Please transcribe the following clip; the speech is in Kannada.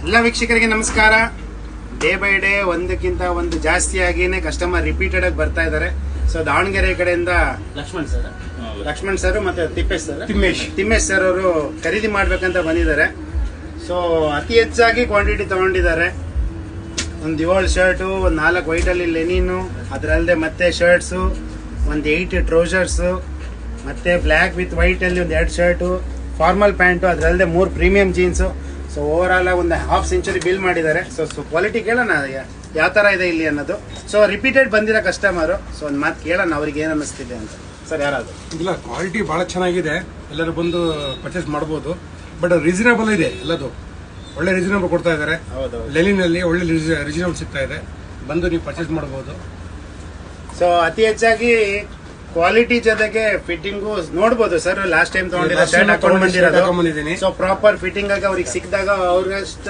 ಎಲ್ಲ ವೀಕ್ಷಕರಿಗೆ ನಮಸ್ಕಾರ. ಡೇ ಬೈ ಡೇ ಒಂದಕ್ಕಿಂತ ಒಂದು ಜಾಸ್ತಿ ಆಗಿನೇ ಕಸ್ಟಮರ್ ರಿಪೀಟೆಡ್ ಆಗಿ ಬರ್ತಾ ಇದ್ದಾರೆ. ಸೊ ದಾವಣಗೆರೆ ಕಡೆಯಿಂದ ಲಕ್ಷ್ಮಣ್ ಸರ್ ಮತ್ತೆ ತಿಮ್ಮೇಶ್ ಸರ್ ಅವರು ಖರೀದಿ ಮಾಡ್ಬೇಕಂತ ಬಂದಿದ್ದಾರೆ. ಸೊ ಅತಿ ಹೆಚ್ಚಾಗಿ ಕ್ವಾಂಟಿಟಿ ತಗೊಂಡಿದ್ದಾರೆ. ಒಂದು 7 ಶರ್ಟು, ಒಂದು 4 ವೈಟಲ್ಲಿ ಲೆನಿನು, ಅದರಲ್ಲದೆ ಮತ್ತೆ ಶರ್ಟ್ಸು, ಒಂದು 8 ಟ್ರೌಸರ್ಸು, ಮತ್ತೆ ಬ್ಲ್ಯಾಕ್ ವಿತ್ ವೈಟ್ ಅಲ್ಲಿ ಒಂದು 2 ಶರ್ಟು, ಫಾರ್ಮಲ್ ಪ್ಯಾಂಟು, ಅದರಲ್ಲದೆ 3 premium jeans. So over all ಒಂದು ಹಾಫ್ ಸೆಂಚುರಿ ಬಿಲ್ ಮಾಡಿದ್ದಾರೆ. ಸೊ ಕ್ವಾಲಿಟಿ ಕೇಳೋಣ ಯಾವ ತರ ಇದೆ ಇಲ್ಲಿ ಅನ್ನೋದು. ಸೊ ರಿಪೀಟೆಡ್ ಬಂದಿರೋ ಕಸ್ಟಮರು. ಸೊ ಒಂದು ಮಾತು ಕೇಳೋಣ ಅವ್ರಿಗೆ ಏನು ಅನ್ನಿಸ್ತಿದೆ ಅಂತ. ಸರ್ ಯಾರಾದ್ರು ಇಲ್ಲ, ಕ್ವಾಲಿಟಿ ಬಹಳ ಚೆನ್ನಾಗಿದೆ, ಎಲ್ಲರೂ ಬಂದು ಪರ್ಚೇಸ್ ಮಾಡಬಹುದು. ಬಟ್ ರೀಸನಬಲ್ ಇದೆ, ಎಲ್ಲದು ಒಳ್ಳೆ ರೀಸನಬಲ್ ಕೊಡ್ತಾ ಇದ್ದಾರೆ. ಲೆನಿನಲ್ಲಿ ಒಳ್ಳೆ ರೀಸನಬಲ್ ಸಿಗ್ತಾ ಇದೆ, ಬಂದು ನೀವು ಪರ್ಚೇಸ್ ಮಾಡಬಹುದು. ಸೊ ಅತಿ ಹೆಚ್ಚಾಗಿ ಕ್ವಾಲಿಟಿ ಜೊತೆಗೆ ಫಿಟ್ಟಿಂಗು ನೋಡ್ಬೋದು ಸರ್. ಲಾಸ್ಟ್ ಟೈಮ್ ತಗೊಂಡಿರೋ ಶರ್ಟ್ ಹಾಕೊಂಡು ಬಂದಿರೋದು. ಸೊ ಪ್ರಾಪರ್ ಫಿಟ್ಟಿಂಗ್ ಆಗಿ ಅವ್ರಿಗೆ ಸಿಕ್ಕಿದಾಗ ಅವ್ರಿಗಷ್ಟು